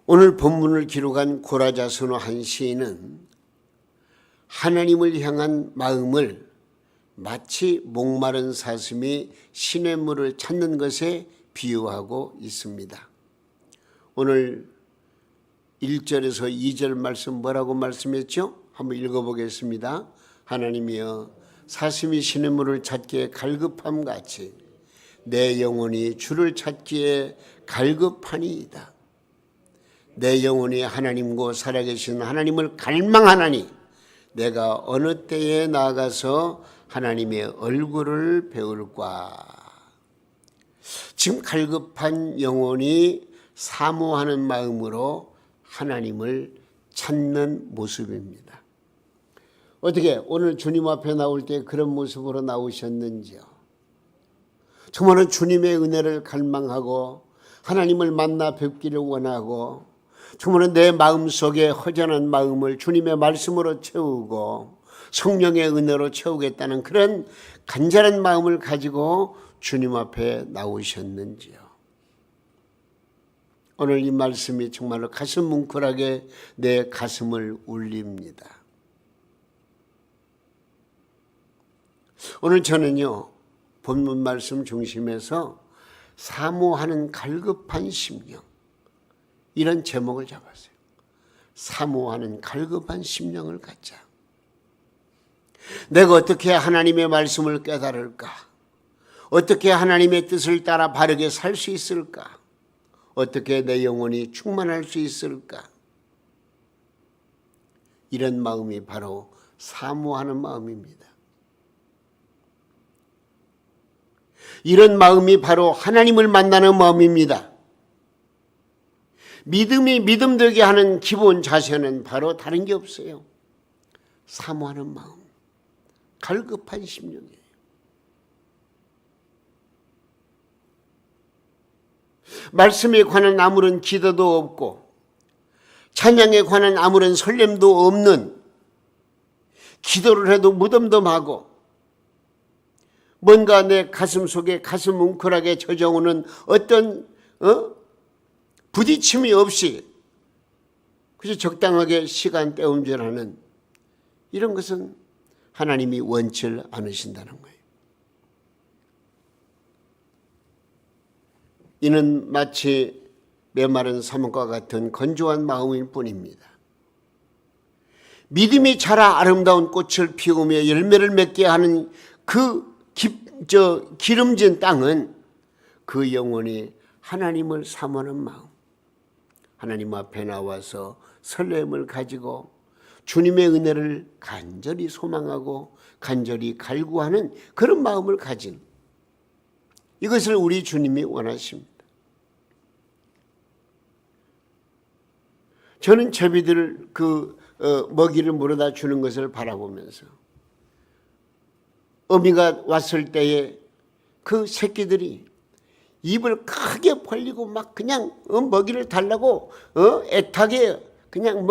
오늘 본문을 기록한 고라자스노 한 시인은 하나님을 향한 마음을 마치 목마른 사슴이 시냇물을 찾는 것에 비유하고 있습니다. 오늘 1절에서 2절 말씀 뭐라고 말씀했죠? 한번 읽어보겠습니다. 하나님이여, 사슴이 시냇물을 찾기에 갈급함 같이 내 영혼이 주를 찾기에 갈급하니이다. 내 영혼이 하나님과 살아계신 하나님을 갈망하나니 내가 어느 때에 나아가서 하나님의 얼굴을 배울까. 지금 갈급한 영혼이 사모하는 마음으로 하나님을 찾는 모습입니다. 어떻게 오늘 주님 앞에 나올 때 그런 모습으로 나오셨는지요? 정말로 주님의 은혜를 갈망하고 하나님을 만나 뵙기를 원하고 정말로 내 마음속에 허전한 마음을 주님의 말씀으로 채우고 성령의 은혜로 채우겠다는 그런 간절한 마음을 가지고 주님 앞에 나오셨는지요? 오늘 이 말씀이 정말로 가슴 뭉클하게 내 가슴을 울립니다. 오늘 저는요, 본문 말씀 중심에서 사모하는 갈급한 심령, 이런 제목을 잡았어요. 사모하는 갈급한 심령을 갖자. 내가 어떻게 하나님의 말씀을 깨달을까? 어떻게 하나님의 뜻을 따라 바르게 살 수 있을까? 어떻게 내 영혼이 충만할 수 있을까? 이런 마음이 바로 사모하는 마음입니다. 이런 마음이 바로 하나님을 만나는 마음입니다. 믿음이 믿음되게 하는 기본 자세는 바로 다른 게 없어요. 사모하는 마음, 갈급한 심령이에요. 말씀에 관한 아무런 기도도 없고 찬양에 관한 아무런 설렘도 없는, 기도를 해도 무덤덤하고 뭔가 내 가슴 속에 가슴 뭉클하게 젖어오는 어떤 부딪힘이 없이 그저 적당하게 시간 때움질하는 이런 것은 하나님이 원치 않으신다는 거예요. 이는 마치 메마른 사막과 같은 건조한 마음일 뿐입니다. 믿음이 자라 아름다운 꽃을 피우며 열매를 맺게 하는 그 기름진 땅은 그 영혼이 하나님을 사모하는 마음, 하나님 앞에 나와서 설렘을 가지고 주님의 은혜를 간절히 소망하고 간절히 갈구하는 그런 마음을 가진, 이것을 우리 주님이 원하십니다. 저는 제비들 먹이를 물어다 주는 것을 바라보면서 어미가 왔을 때에 그 새끼들이 입을 크게 벌리고 막 그냥 먹이를 달라고 애타게 그냥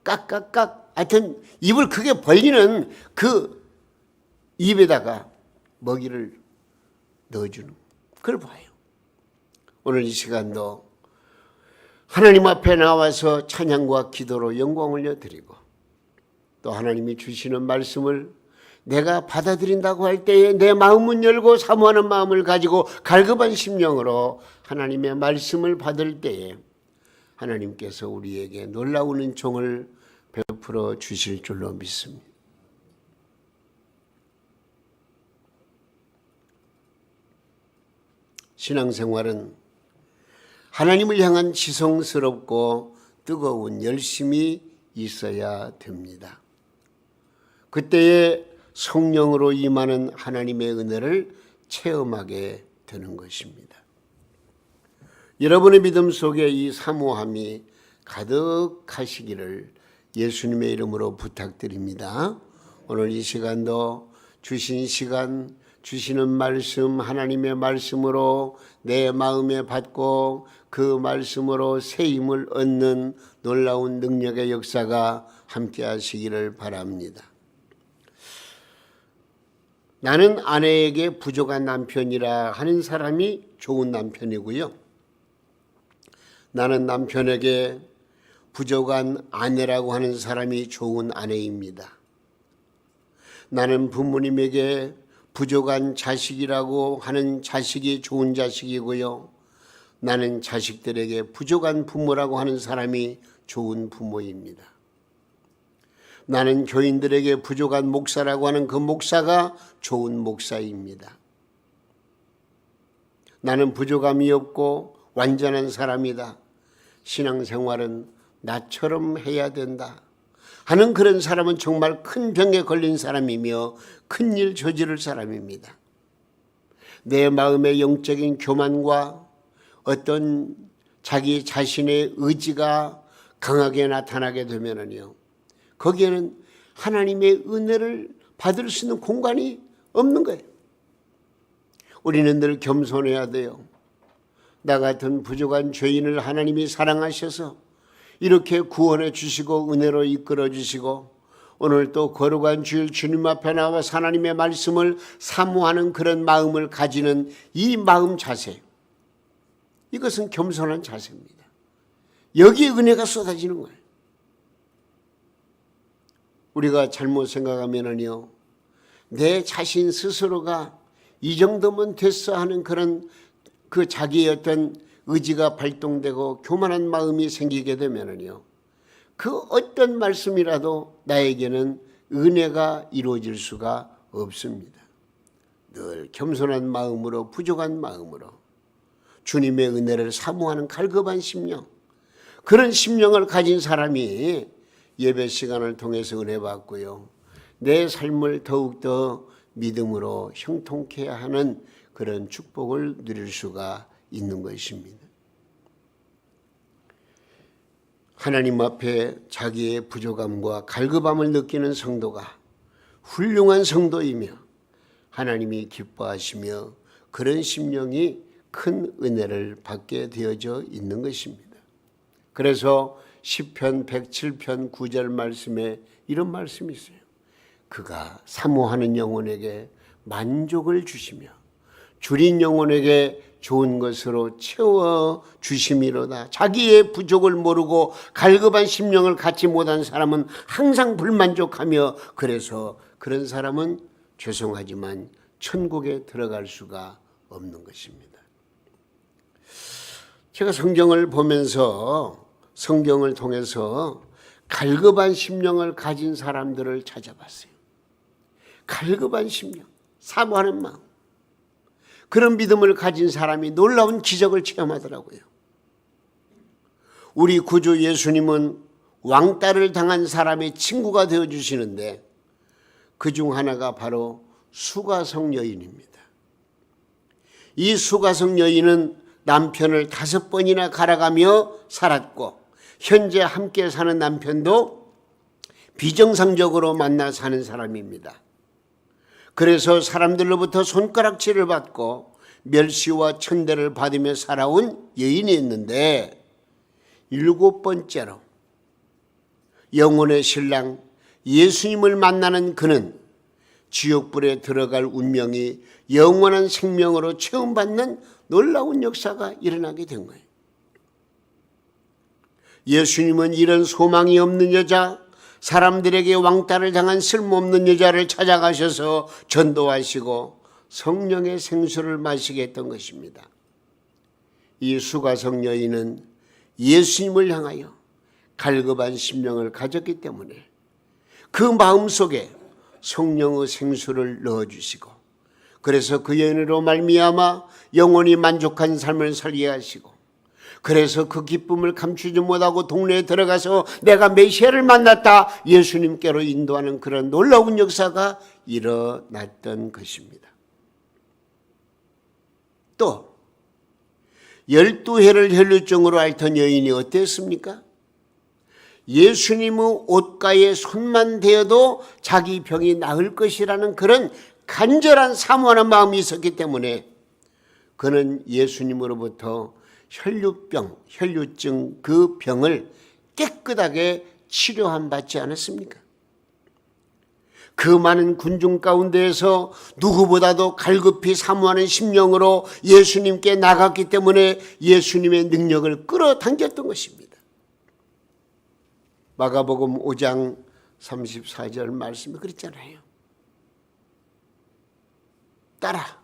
깍깍깍 하여튼 입을 크게 벌리는 그 입에다가 먹이를 넣어주는 그걸 봐요. 오늘 이 시간도 하나님 앞에 나와서 찬양과 기도로 영광 올려드리고 또 하나님이 주시는 말씀을 내가 받아들인다고 할 때에 내 마음은 열고 사모하는 마음을 가지고 갈급한 심령으로 하나님의 말씀을 받을 때에 하나님께서 우리에게 놀라운 은총을 베풀어 주실 줄로 믿습니다. 신앙생활은 하나님을 향한 지성스럽고 뜨거운 열심이 있어야 됩니다. 그때에 성령으로 임하는 하나님의 은혜를 체험하게 되는 것입니다. 여러분의 믿음 속에 이 사모함이 가득하시기를 예수님의 이름으로 부탁드립니다. 오늘 이 시간도 주신 시간, 주시는 말씀, 하나님의 말씀으로 내 마음에 받고 그 말씀으로 새 힘을 얻는 놀라운 능력의 역사가 함께 하시기를 바랍니다. 나는 아내에게 부족한 남편이라 하는 사람이 좋은 남편이고요. 나는 남편에게 부족한 아내라고 하는 사람이 좋은 아내입니다. 나는 부모님에게 부족한 자식이라고 하는 자식이 좋은 자식이고요. 나는 자식들에게 부족한 부모라고 하는 사람이 좋은 부모입니다. 나는 교인들에게 부족한 목사라고 하는 그 목사가 좋은 목사입니다. 나는 부족함이 없고 완전한 사람이다. 신앙생활은 나처럼 해야 된다 하는 그런 사람은 정말 큰 병에 걸린 사람이며 큰일 저지를 사람입니다. 내 마음의 영적인 교만과 어떤 자기 자신의 의지가 강하게 나타나게 되면은요, 거기에는 하나님의 은혜를 받을 수 있는 공간이 없는 거예요. 우리는 늘 겸손해야 돼요. 나 같은 부족한 죄인을 하나님이 사랑하셔서 이렇게 구원해 주시고 은혜로 이끌어 주시고 오늘 또 거룩한 주일 주님 앞에 나와서 하나님의 말씀을 사모하는 그런 마음을 가지는 이 마음 자세, 이것은 겸손한 자세입니다. 여기에 은혜가 쏟아지는 거예요. 우리가 잘못 생각하면은요, 내 자신 스스로가 이 정도면 됐어 하는 그런 그 자기의 어떤 의지가 발동되고 교만한 마음이 생기게 되면은요, 그 어떤 말씀이라도 나에게는 은혜가 이루어질 수가 없습니다. 늘 겸손한 마음으로, 부족한 마음으로 주님의 은혜를 사모하는 갈급한 심령, 그런 심령을 가진 사람이 예배 시간을 통해서 은혜 받고요, 내 삶을 더욱더 믿음으로 형통케 하는 그런 축복을 누릴 수가 있는 것입니다. 하나님 앞에 자기의 부족함과 갈급함을 느끼는 성도가 훌륭한 성도이며 하나님이 기뻐하시며 그런 심령이 큰 은혜를 받게 되어져 있는 것입니다. 그래서 시편 107편 9절 말씀에 이런 말씀이 있어요. 그가 사모하는 영혼에게 만족을 주시며 줄인 영혼에게 좋은 것으로 채워 주심이로다. 자기의 부족을 모르고 갈급한 심령을 갖지 못한 사람은 항상 불만족하며, 그래서 그런 사람은 죄송하지만 천국에 들어갈 수가 없는 것입니다. 제가 성경을 보면서, 성경을 통해서 갈급한 심령을 가진 사람들을 찾아봤어요. 갈급한 심령, 사모하는 마음, 그런 믿음을 가진 사람이 놀라운 기적을 체험하더라고요. 우리 구주 예수님은 왕따를 당한 사람의 친구가 되어주시는데 그 중 하나가 바로 수가성 여인입니다. 이 수가성 여인은 남편을 5번이나 갈아가며 살았고 현재 함께 사는 남편도 비정상적으로 만나 사는 사람입니다. 그래서 사람들로부터 손가락질을 받고 멸시와 천대를 받으며 살아온 여인이 있는데, 7번째로 영혼의 신랑 예수님을 만나는 그는 지옥불에 들어갈 운명이 영원한 생명으로 체험받는 놀라운 역사가 일어나게 된 거예요. 예수님은 이런 소망이 없는 여자, 사람들에게 왕따를 당한 쓸모없는 여자를 찾아가셔서 전도하시고 성령의 생수를 마시게 했던 것입니다. 이 수가성 여인은 예수님을 향하여 갈급한 심령을 가졌기 때문에 그 마음속에 성령의 생수를 넣어주시고, 그래서 그 여인으로 말미암아 영원히 만족한 삶을 살게 하시고, 그래서 그 기쁨을 감추지 못하고 동네에 들어가서 내가 메시아를 만났다, 예수님께로 인도하는 그런 놀라운 역사가 일어났던 것입니다. 또 12해를 혈루증으로 앓던 여인이 어땠습니까? 예수님의 옷가에 손만 대어도 자기 병이 나을 것이라는 그런 간절한 사모하는 마음이 있었기 때문에 그는 예수님으로부터 혈루병, 혈루증 그 병을 깨끗하게 치료함 받지 않았습니까? 그 많은 군중 가운데에서 누구보다도 갈급히 사모하는 심령으로 예수님께 나갔기 때문에 예수님의 능력을 끌어당겼던 것입니다. 마가복음 5장 34절 말씀이 그랬잖아요. 따라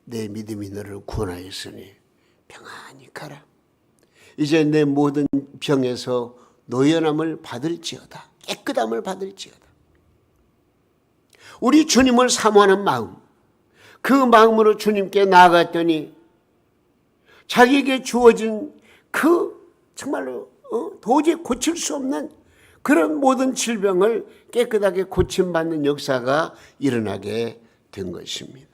내 믿음이 너를 구원하였으니 평안히 가라. 이제 내 모든 병에서 노연함을 받을지어다. 깨끗함을 받을지어다. 우리 주님을 사모하는 마음, 그 마음으로 주님께 나아갔더니 자기에게 주어진 그 정말로 도저히 고칠 수 없는 그런 모든 질병을 깨끗하게 고침받는 역사가 일어나게 된 것입니다.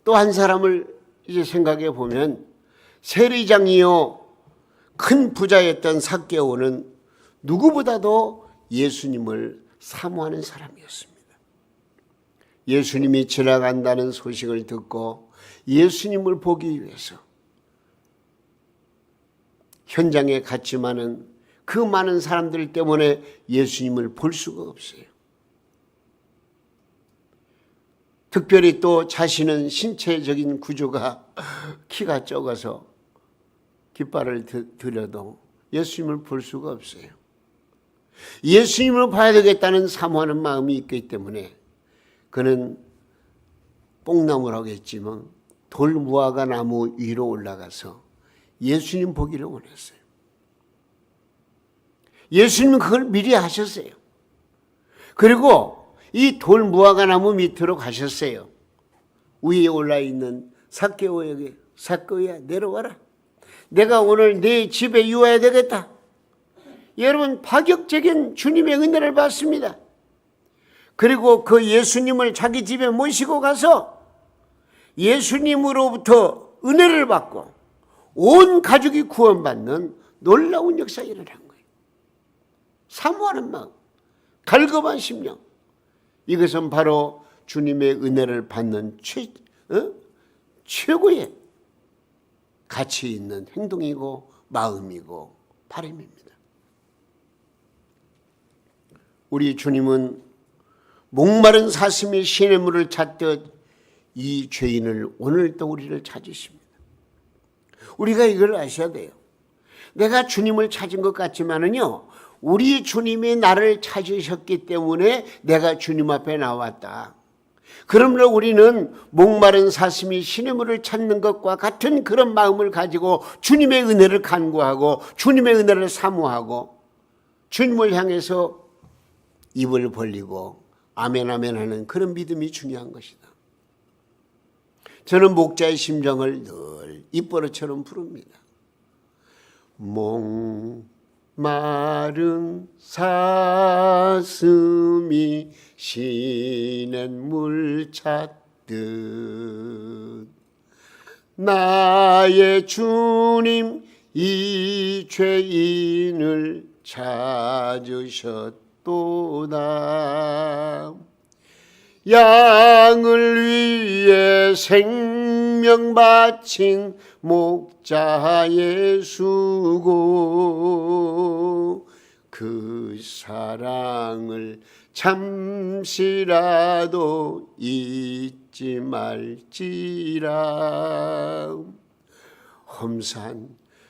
또 한 사람을 이제 생각해 보면 세리장이요 큰 부자였던 삭개오는 누구보다도 예수님을 사모하는 사람이었습니다. 예수님이 지나간다는 소식을 듣고 예수님을 보기 위해서 현장에 갔지만은 그 많은 사람들 때문에 예수님을 볼 수가 없어요. 특별히 또 자신은 신체적인 구조가 키가 적어서 깃발을 들여도 예수님을 볼 수가 없어요. 예수님을 봐야 되겠다는 사모하는 마음이 있기 때문에 그는 뽕나무라고 했지만 돌무화과 나무 위로 올라가서 예수님 보기를 원했어요. 예수님은 그걸 미리 하셨어요. 그리고 이 돌무화과 나무 밑으로 가셨어요. 위에 올라있는 삭개오에게 삭개오야 내려와라. 내가 오늘 네 집에 유하야 되겠다. 여러분 파격적인 주님의 은혜를 받습니다. 그리고 그 예수님을 자기 집에 모시고 가서 예수님으로부터 은혜를 받고 온 가족이 구원받는 놀라운 역사가 일어난 거예요. 사모하는 마음, 갈급한 심령, 이것은 바로 주님의 은혜를 받는 최고의 가치 있는 행동이고 마음이고 바람입니다. 우리 주님은 목마른 사슴이 시냇물을 찾듯 이 죄인을 오늘도 우리를 찾으십니다. 우리가 이걸 아셔야 돼요. 내가 주님을 찾은 것 같지만은요, 우리 주님이 나를 찾으셨기 때문에 내가 주님 앞에 나왔다. 그러므로 우리는 목마른 사슴이 시냇물을 찾는 것과 같은 그런 마음을 가지고 주님의 은혜를 간구하고 주님의 은혜를 사모하고 주님을 향해서 입을 벌리고 아멘 아멘 하는 그런 믿음이 중요한 것이다. 저는 목자의 심정을 늘 입버릇처럼 부릅니다. 목마른 사슴이 시냇물 찾듯 나의 주님 이 죄인을 찾으셨다. 양을 위해 생명 바친 목자 예수고 그 사랑을 잠시라도 잊지 말지라. 험산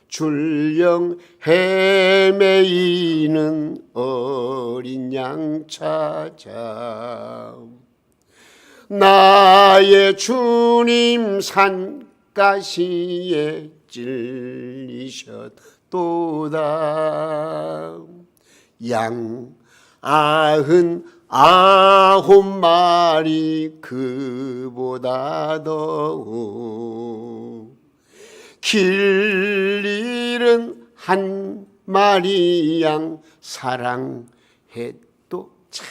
줄령 헤매이는 어린 양 찾아 나의 주님 산가시에 찔리셨도다. 양 99마리 그보다 더욱 길 잃은 한 마리 양 사랑해도 참.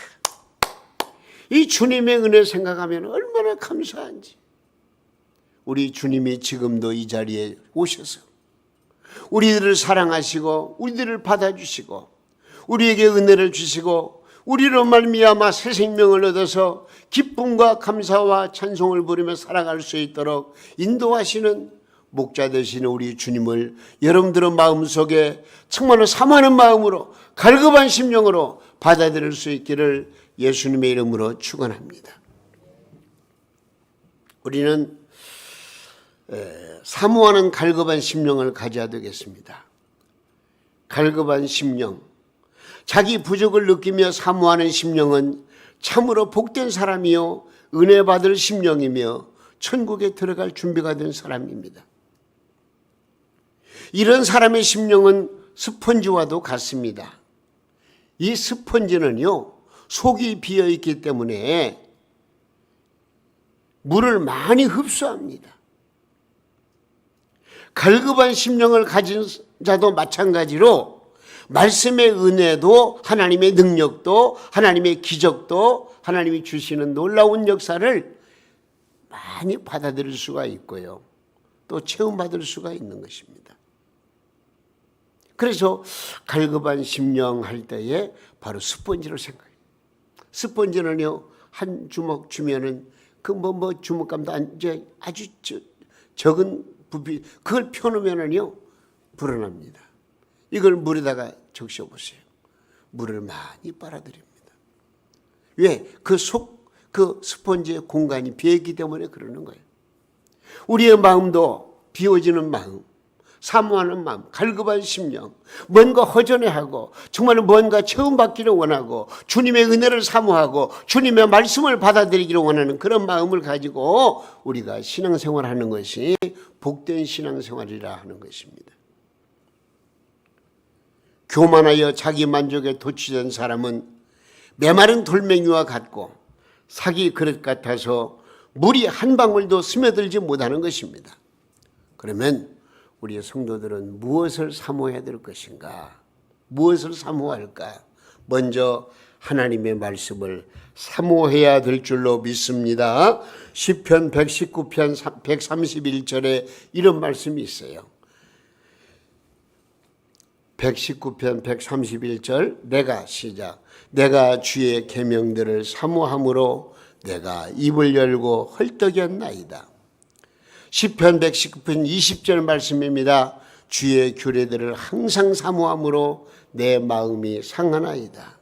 이 주님의 은혜 생각하면 얼마나 감사한지. 우리 주님이 지금도 이 자리에 오셔서 우리들을 사랑하시고 우리들을 받아주시고 우리에게 은혜를 주시고 우리로 말미암아 새 생명을 얻어서 기쁨과 감사와 찬송을 부르며 살아갈 수 있도록 인도하시는 목자 되시는 우리 주님을 여러분들의 마음속에 정말로 사모하는 마음으로 갈급한 심령으로 받아들일 수 있기를 예수님의 이름으로 축원합니다. 우리는 사모하는 갈급한 심령을 가져야 되겠습니다. 갈급한 심령, 자기 부족을 느끼며 사모하는 심령은 참으로 복된 사람이요 은혜 받을 심령이며 천국에 들어갈 준비가 된 사람입니다. 이런 사람의 심령은 스펀지와도 같습니다. 이 스펀지는요, 속이 비어있기 때문에 물을 많이 흡수합니다. 갈급한 심령을 가진 자도 마찬가지로 말씀의 은혜도 하나님의 능력도 하나님의 기적도 하나님이 주시는 놀라운 역사를 많이 받아들일 수가 있고요. 또 체험받을 수가 있는 것입니다. 그래서 갈급한 심령 할 때에 바로 스펀지를 생각해요. 스펀지는요, 한 주먹 주면은 주먹감도 이제 아주 적은 부피, 그걸 펴놓으면은요, 불어납니다. 이걸 물에다가 적셔 보세요. 물을 많이 빨아들입니다. 왜? 그 스펀지의 공간이 비었기 때문에 그러는 거예요. 우리의 마음도 비워지는 마음, 사모하는 마음, 갈급한 심령, 뭔가 허전해하고 정말 뭔가 체험받기를 원하고 주님의 은혜를 사모하고 주님의 말씀을 받아들이기를 원하는 그런 마음을 가지고 우리가 신앙생활하는 것이 복된 신앙생활이라 하는 것입니다. 교만하여 자기 만족에 도취된 사람은 메마른 돌멩이와 같고 사기 그릇 같아서 물이 한 방울도 스며들지 못하는 것입니다. 그러면 우리의 성도들은 무엇을 사모해야 될 것인가? 무엇을 사모할까? 먼저 하나님의 말씀을 사모해야 될 줄로 믿습니다. 시편 119편 131절에 이런 말씀이 있어요. 119편 131절 내가 주의 계명들을 사모함으로 내가 입을 열고 헐떡였나이다. 시편 119편 20절 말씀입니다. 주의 규례들을 항상 사모함으로 내 마음이 상하나이다.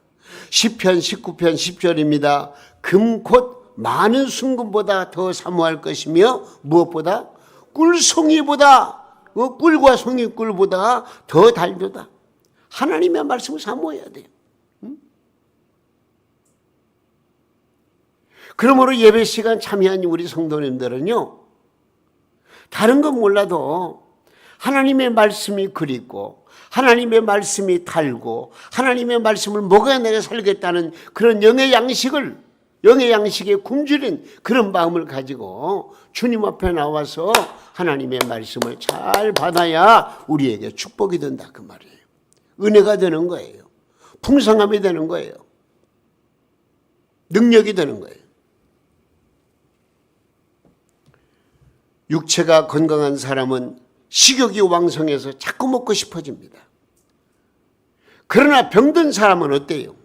시편 19편 10절입니다. 금 곧 많은 순금보다 더 사모할 것이며 무엇보다 꿀과 송이꿀보다 더 달도다. 하나님의 말씀을 사모해야 돼요. 그러므로 예배 시간 참여한 우리 성도님들은요, 다른 건 몰라도 하나님의 말씀이 그립고 하나님의 말씀이 달고 하나님의 말씀을 먹어야 내가 살겠다는 그런 영의 양식에 굶주린 그런 마음을 가지고 주님 앞에 나와서 하나님의 말씀을 잘 받아야 우리에게 축복이 된다 그 말이에요. 은혜가 되는 거예요. 풍성함이 되는 거예요. 능력이 되는 거예요. 육체가 건강한 사람은 식욕이 왕성해서 자꾸 먹고 싶어집니다. 그러나 병든 사람은 어때요?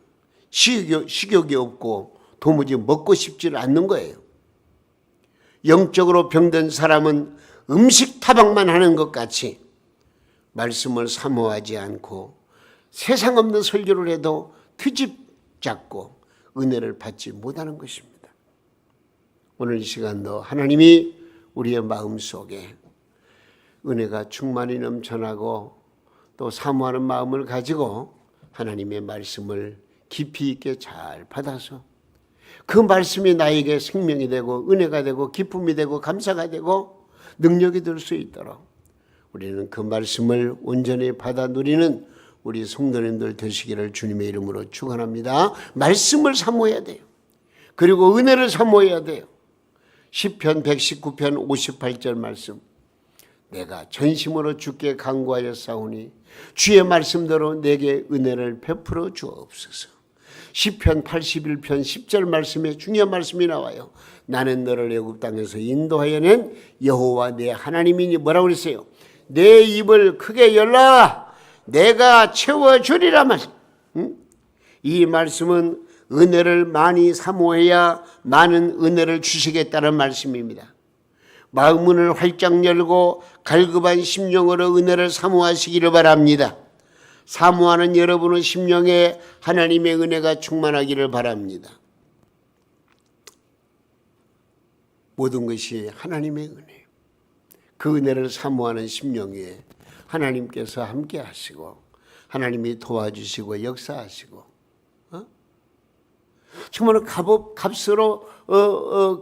식욕이 없고 도무지 먹고 싶지를 않는 거예요. 영적으로 병든 사람은 음식 타박만 하는 것 같이 말씀을 사모하지 않고 세상 없는 설교를 해도 트집 잡고 은혜를 받지 못하는 것입니다. 오늘 이 시간도 하나님이 우리의 마음속에 은혜가 충만히 넘쳐나고 또 사모하는 마음을 가지고 하나님의 말씀을 깊이 있게 잘 받아서 그 말씀이 나에게 생명이 되고 은혜가 되고 기쁨이 되고 감사가 되고 능력이 될 수 있도록 우리는 그 말씀을 온전히 받아 누리는 우리 성도님들 되시기를 주님의 이름으로 축원합니다. 말씀을 사모해야 돼요. 그리고 은혜를 사모해야 돼요. 시편 119편 58절 말씀, 내가 전심으로 주께 간구하였사오니 주의 말씀대로 내게 은혜를 베풀어 주옵소서. 시편 81편 10절 말씀에 중요한 말씀이 나와요. 나는 너를 애굽 땅에서 인도하여 낸 여호와 내 하나님이니 뭐라고 그랬어요? 내 입을 크게 열라 내가 채워주리라 말씀. 이 말씀은 은혜를 많이 사모해야 많은 은혜를 주시겠다는 말씀입니다. 마음문을 활짝 열고 갈급한 심령으로 은혜를 사모하시기를 바랍니다. 사모하는 여러분의 심령에 하나님의 은혜가 충만하기를 바랍니다. 모든 것이 하나님의 은혜. 그 은혜를 사모하는 심령 위에 하나님께서 함께 하시고 하나님이 도와주시고 역사하시고 정말 값으로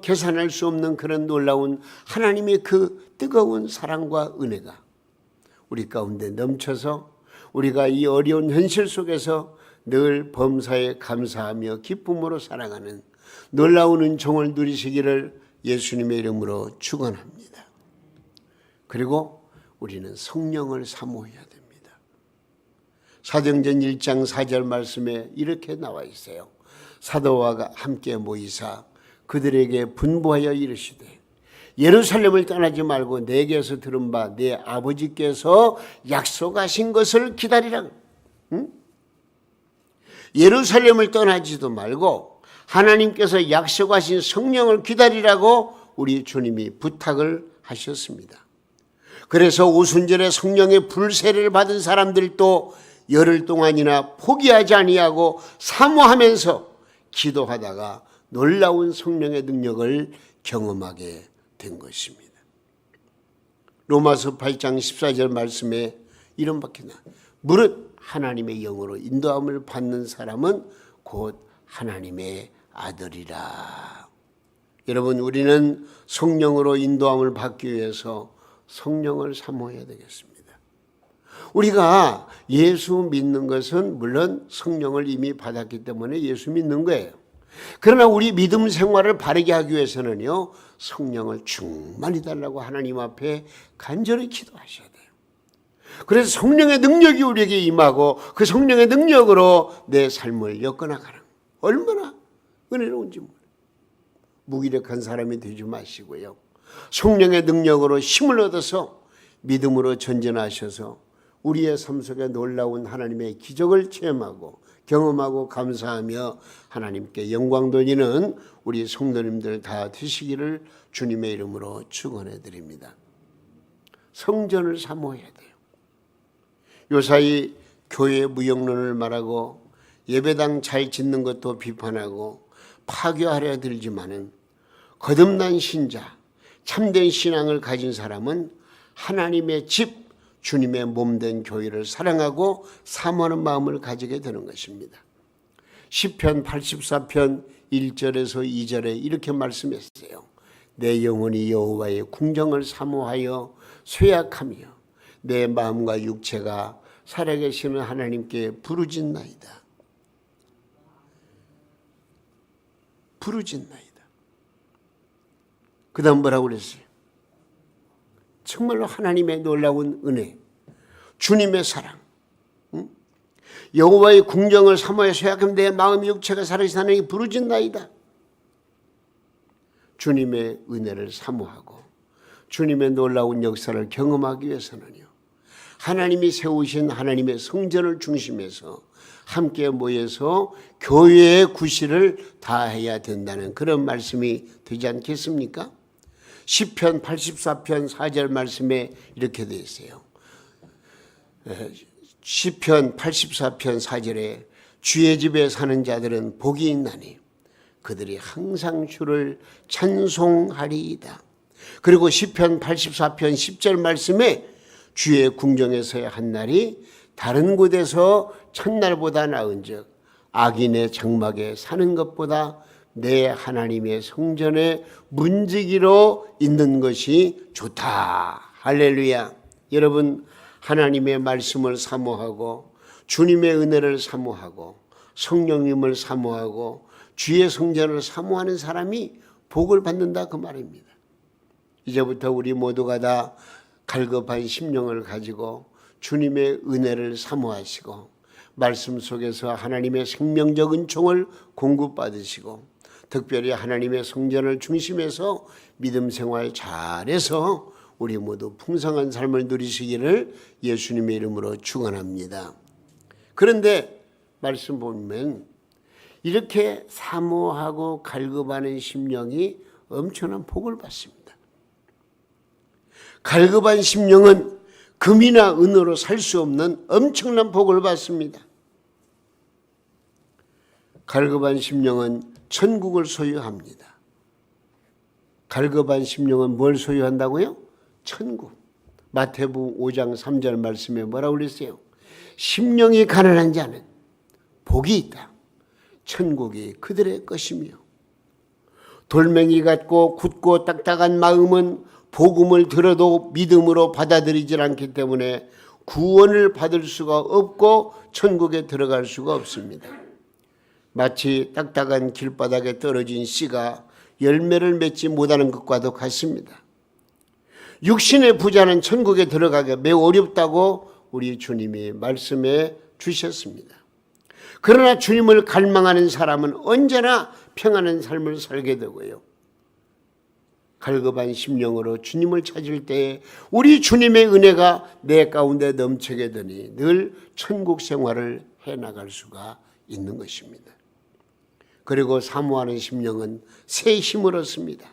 계산할 수 없는 그런 놀라운 하나님의 그 뜨거운 사랑과 은혜가 우리 가운데 넘쳐서 우리가 이 어려운 현실 속에서 늘 범사에 감사하며 기쁨으로 살아가는 놀라운 은총을 누리시기를 예수님의 이름으로 축원합니다. 그리고 우리는 성령을 사모해야 됩니다. 사도행전 1장 4절 말씀에 이렇게 나와 있어요. 사도와 함께 모이사 그들에게 분부하여 이르시되 예루살렘을 떠나지 말고 내게서 들은 바 내 아버지께서 약속하신 것을 기다리라. 예루살렘을 떠나지도 말고 하나님께서 약속하신 성령을 기다리라고 우리 주님이 부탁을 하셨습니다. 그래서 오순절에 성령의 불세례를 받은 사람들도 열흘 동안이나 포기하지 아니하고 사모하면서 기도하다가 놀라운 성령의 능력을 경험하게 된 것입니다. 로마서 8장 14절 말씀에 이런 밖에 나 무릇 하나님의 영으로 인도함을 받는 사람은 곧 하나님의 아들이라. 여러분, 우리는 성령으로 인도함을 받기 위해서 성령을 사모해야 되겠습니다. 우리가 예수 믿는 것은 물론 성령을 이미 받았기 때문에 예수 믿는 거예요. 그러나 우리 믿음 생활을 바르게 하기 위해서는요, 성령을 충만히 달라고 하나님 앞에 간절히 기도하셔야 돼요. 그래서 성령의 능력이 우리에게 임하고 그 성령의 능력으로 내 삶을 엮어나가는 얼마나 은혜로운지 몰라요. 무기력한 사람이 되지 마시고요. 성령의 능력으로 힘을 얻어서 믿음으로 전진하셔서 우리의 삶 속에 놀라운 하나님의 기적을 체험하고 경험하고 감사하며 하나님께 영광 돌리는 우리 성도님들 다 되시기를 주님의 이름으로 축원해 드립니다. 성전을 사모해야 돼요. 요사이 교회 무용론을 말하고 예배당 잘 짓는 것도 비판하고 파괴하려 들지만은 거듭난 신자, 참된 신앙을 가진 사람은 하나님의 집, 주님의 몸된 교회를 사랑하고 사모하는 마음을 가지게 되는 것입니다. 시편 84편 1절에서 2절에 이렇게 말씀했어요. 내 영혼이 여호와의 궁정을 사모하여 쇠약하며 내 마음과 육체가 살아계시는 하나님께 부르짖나이다. 부르짖나이다. 그 다음 뭐라고 그랬어요? 정말로 하나님의 놀라운 은혜, 주님의 사랑, 여호와의 궁정을 사모하여 쇠약하면 내 마음이 육체가 살아계신 하나님께 부르짖나이다. 주님의 은혜를 사모하고 주님의 놀라운 역사를 경험하기 위해서는요, 하나님이 세우신 하나님의 성전을 중심해서 함께 모여서 교회의 구실을 다해야 된다는 그런 말씀이 되지 않겠습니까? 시편 84편 4절 말씀에 이렇게 되어 있어요. 시편 84편 4절에 주의 집에 사는 자들은 복이 있나니 그들이 항상 주를 찬송하리이다. 그리고 시편 84편 10절 말씀에 주의 궁정에서의 한 날이 다른 곳에서 첫날보다 나은즉 악인의 장막에 사는 것보다 내 하나님의 성전에 문지기로 있는 것이 좋다. 할렐루야. 여러분, 하나님의 말씀을 사모하고 주님의 은혜를 사모하고 성령님을 사모하고 주의 성전을 사모하는 사람이 복을 받는다 그 말입니다. 이제부터 우리 모두가 다 갈급한 심령을 가지고 주님의 은혜를 사모하시고 말씀 속에서 하나님의 생명적 은총을 공급받으시고 특별히 하나님의 성전을 중심해서 믿음 생활 잘해서 우리 모두 풍성한 삶을 누리시기를 예수님의 이름으로 축원합니다. 그런데 말씀 보면 이렇게 사모하고 갈급하는 심령이 엄청난 복을 받습니다. 갈급한 심령은 금이나 은으로 살 수 없는 엄청난 복을 받습니다. 갈급한 심령은 천국을 소유합니다. 갈급한 심령은 뭘 소유한다고요? 천국. 마태복음 5장 3절 말씀에 뭐라고 그랬어요? 심령이 가난한 자는 복이 있다. 천국이 그들의 것이며, 돌멩이 같고 굳고 딱딱한 마음은 복음을 들어도 믿음으로 받아들이질 않기 때문에 구원을 받을 수가 없고 천국에 들어갈 수가 없습니다. 마치 딱딱한 길바닥에 떨어진 씨가 열매를 맺지 못하는 것과도 같습니다. 육신의 부자는 천국에 들어가기 매우 어렵다고 우리 주님이 말씀해 주셨습니다. 그러나 주님을 갈망하는 사람은 언제나 평안한 삶을 살게 되고요. 갈급한 심령으로 주님을 찾을 때에 우리 주님의 은혜가 내 가운데 넘치게 되니 늘 천국 생활을 해나갈 수가 있는 것입니다. 그리고 사모하는 심령은 새 힘을 얻습니다.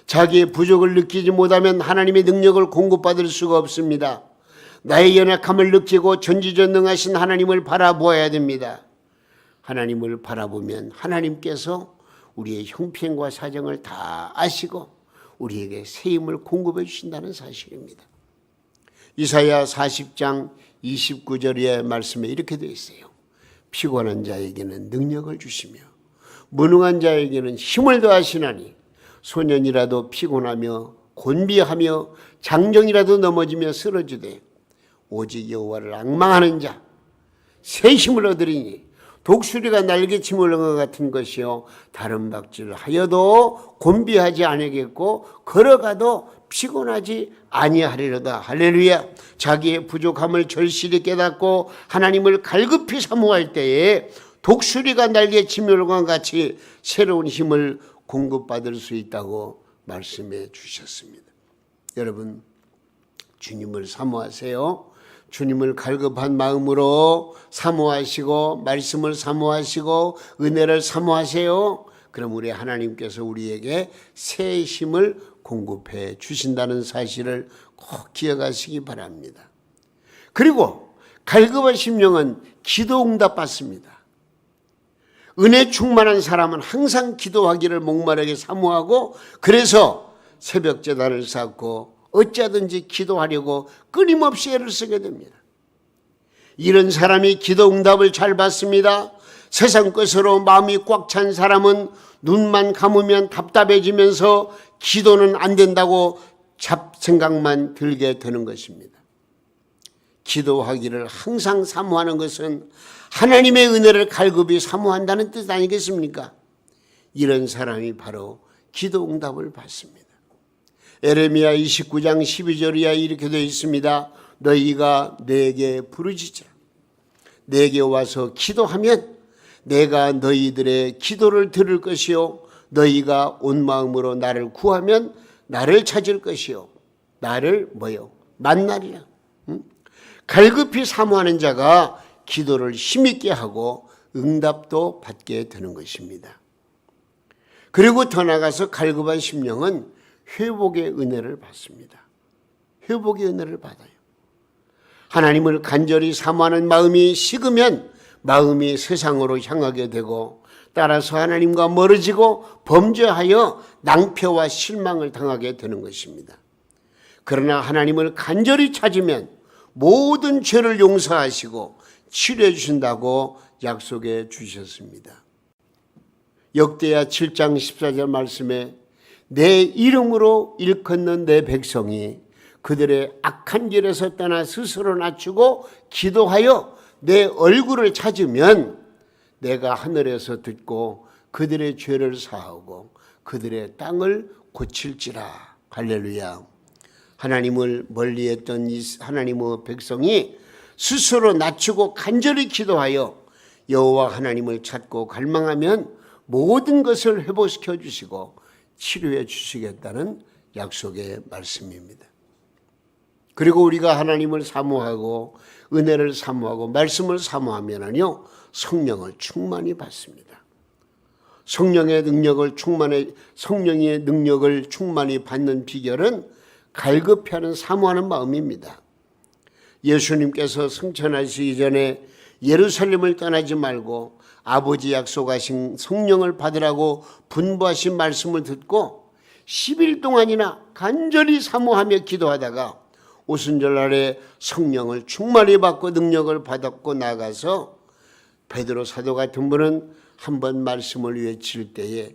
자기의 부족을 느끼지 못하면 하나님의 능력을 공급받을 수가 없습니다. 나의 연약함을 느끼고 전지전능하신 하나님을 바라보아야 됩니다. 하나님을 바라보면 하나님께서 우리의 형편과 사정을 다 아시고 우리에게 새 힘을 공급해 주신다는 사실입니다. 이사야 40장 29절의 말씀에 이렇게 되어 있어요. 피곤한 자에게는 능력을 주시며 무능한 자에게는 힘을 더하시나니 소년이라도 피곤하며 곤비하며 장정이라도 넘어지며 쓰러지되 오직 여호와를 앙망하는 자 새 힘을 얻으리니 독수리가 날개침을 얻은 것 같은 것이요 다른 박질하여도 곤비하지 아니하겠고 걸어가도 피곤하지 아니하리로다. 할렐루야. 자기의 부족함을 절실히 깨닫고 하나님을 갈급히 사모할 때에 독수리가 날개침을 얻은 것 같이 새로운 힘을 공급받을 수 있다고 말씀해 주셨습니다. 여러분, 주님을 사모하세요. 주님을 갈급한 마음으로 사모하시고 말씀을 사모하시고 은혜를 사모하세요. 그럼 우리 하나님께서 우리에게 새 힘을 공급해 주신다는 사실을 꼭 기억하시기 바랍니다. 그리고 갈급한 심령은 기도 응답 받습니다. 은혜 충만한 사람은 항상 기도하기를 목마르게 사모하고 그래서 새벽 제단을 쌓고 어찌하든지 기도하려고 끊임없이 애를 쓰게 됩니다. 이런 사람이 기도 응답을 잘 받습니다. 세상 것으로 마음이 꽉 찬 사람은 눈만 감으면 답답해지면서 기도는 안 된다고 잡생각만 들게 되는 것입니다. 기도하기를 항상 사모하는 것은 하나님의 은혜를 갈급히 사모한다는 뜻 아니겠습니까? 이런 사람이 바로 기도 응답을 받습니다. 에레미야 29장 12절이야 이렇게 되어 있습니다. 너희가 내게 부르짖으라. 내게 와서 기도하면 내가 너희들의 기도를 들을 것이요 너희가 온 마음으로 나를 구하면 나를 찾을 것이요 나를 뭐요? 만나리라. 갈급히 사모하는 자가 기도를 힘있게 하고 응답도 받게 되는 것입니다. 그리고 더 나아가서 갈급한 심령은 회복의 은혜를 받습니다. 회복의 은혜를 받아요. 하나님을 간절히 사모하는 마음이 식으면 마음이 세상으로 향하게 되고 따라서 하나님과 멀어지고 범죄하여 낭패와 실망을 당하게 되는 것입니다. 그러나 하나님을 간절히 찾으면 모든 죄를 용서하시고 치료해 주신다고 약속해 주셨습니다. 역대하 7장 14절 말씀에 내 이름으로 일컫는 내 백성이 그들의 악한 길에서 떠나 스스로 낮추고 기도하여 내 얼굴을 찾으면 내가 하늘에서 듣고 그들의 죄를 사하고 그들의 땅을 고칠지라. 할렐루야. 하나님을 멀리했던 이 하나님의 백성이 스스로 낮추고 간절히 기도하여 여호와 하나님을 찾고 갈망하면 모든 것을 회복시켜 주시고 치료해 주시겠다는 약속의 말씀입니다. 그리고 우리가 하나님을 사모하고 은혜를 사모하고 말씀을 사모하면요 성령을 충만히 받습니다. 성령의 능력을 충만히 받는 비결은 갈급해하는 사모하는 마음입니다. 예수님께서 승천하시기 전에 예루살렘을 떠나지 말고 아버지 약속하신 성령을 받으라고 분부하신 말씀을 듣고 10일 동안이나 간절히 사모하며 기도하다가 오순절날에 성령을 충만히 받고 능력을 받았고 나가서 베드로 사도 같은 분은 한 번 말씀을 외칠 때에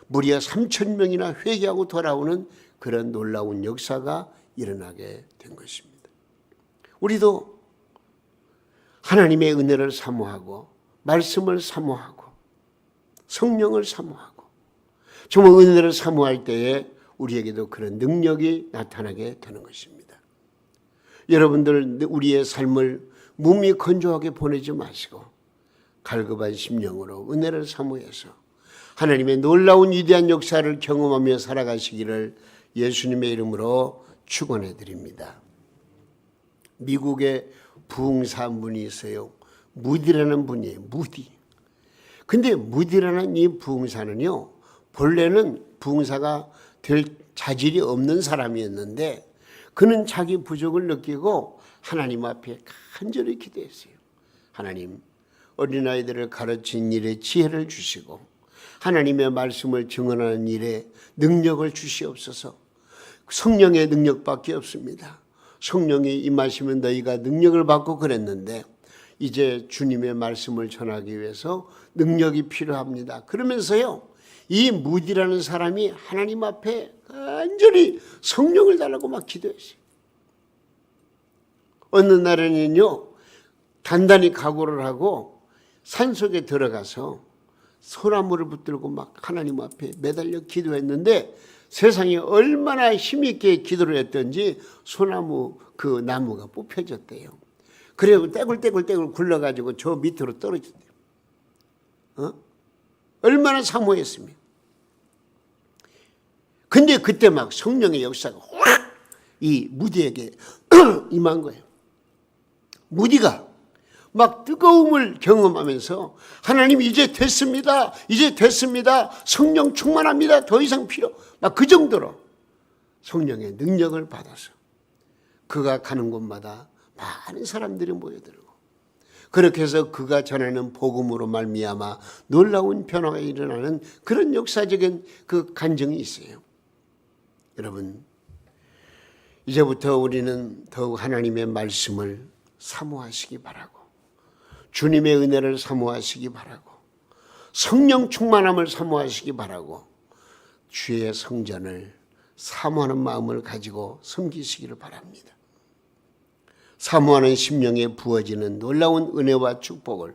무려 3,000명이나 회개하고 돌아오는 그런 놀라운 역사가 일어나게 된 것입니다. 우리도 하나님의 은혜를 사모하고 말씀을 사모하고 성령을 사모하고 정말 은혜를 사모할 때에 우리에게도 그런 능력이 나타나게 되는 것입니다. 여러분들 우리의 삶을 몸이 건조하게 보내지 마시고 갈급한 심령으로 은혜를 사모해서 하나님의 놀라운 위대한 역사를 경험하며 살아가시기를 예수님의 이름으로 축원해 드립니다. 미국에 부흥사 한 분이 있어요. 무디라는 분이에요. 무디. 근데 무디라는 이 부흥사는요, 본래는 부흥사가 될 자질이 없는 사람이었는데 그는 자기 부족을 느끼고 하나님 앞에 간절히 기도했어요. 하나님, 어린아이들을 가르치는 일에 지혜를 주시고 하나님의 말씀을 증언하는 일에 능력을 주시옵소서. 성령의 능력밖에 없습니다. 성령이 임하시면 너희가 능력을 받고 그랬는데 이제 주님의 말씀을 전하기 위해서 능력이 필요합니다. 그러면서요, 이 무디라는 사람이 하나님 앞에 간절히 성령을 달라고 막 기도했어요. 어느 날에는요, 단단히 각오를 하고 산속에 들어가서 소나무를 붙들고 막 하나님 앞에 매달려 기도했는데 세상에 얼마나 힘있게 기도를 했던지 소나무 그 나무가 뽑혀졌대요. 그래서 떼굴떼굴 굴러가지고 저 밑으로 떨어졌대요. 얼마나 사모했으면. 근데 그때 막 성령의 역사가 확 이 무디에게 임한 거예요. 무디가 막 뜨거움을 경험하면서 하나님 이제 됐습니다. 이제 됐습니다. 성령 충만합니다. 더 이상 필요. 막 그 정도로 성령의 능력을 받아서 그가 가는 곳마다 많은 사람들이 모여들고 그렇게 해서 그가 전하는 복음으로 말미암아 놀라운 변화가 일어나는 그런 역사적인 그 간증이 있어요. 여러분, 이제부터 우리는 더욱 하나님의 말씀을 사모하시기 바라고 주님의 은혜를 사모하시기 바라고 성령 충만함을 사모하시기 바라고 주의 성전을 사모하는 마음을 가지고 섬기시기를 바랍니다. 사모하는 심령에 부어지는 놀라운 은혜와 축복을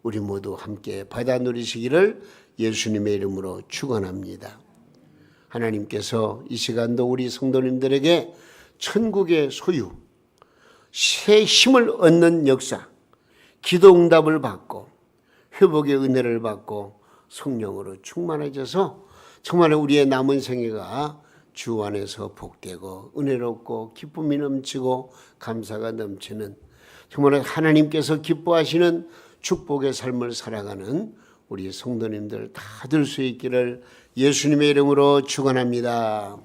우리 모두 함께 받아 누리시기를 예수님의 이름으로 축원합니다. 하나님께서 이 시간도 우리 성도님들에게 천국의 소유, 새 힘을 얻는 역사, 기도 응답을 받고 회복의 은혜를 받고 성령으로 충만해져서 정말 우리의 남은 생애가 주 안에서 복되고 은혜롭고 기쁨이 넘치고 감사가 넘치는 정말 하나님께서 기뻐하시는 축복의 삶을 살아가는 우리 성도님들 다 될 수 있기를 예수님의 이름으로 축원합니다.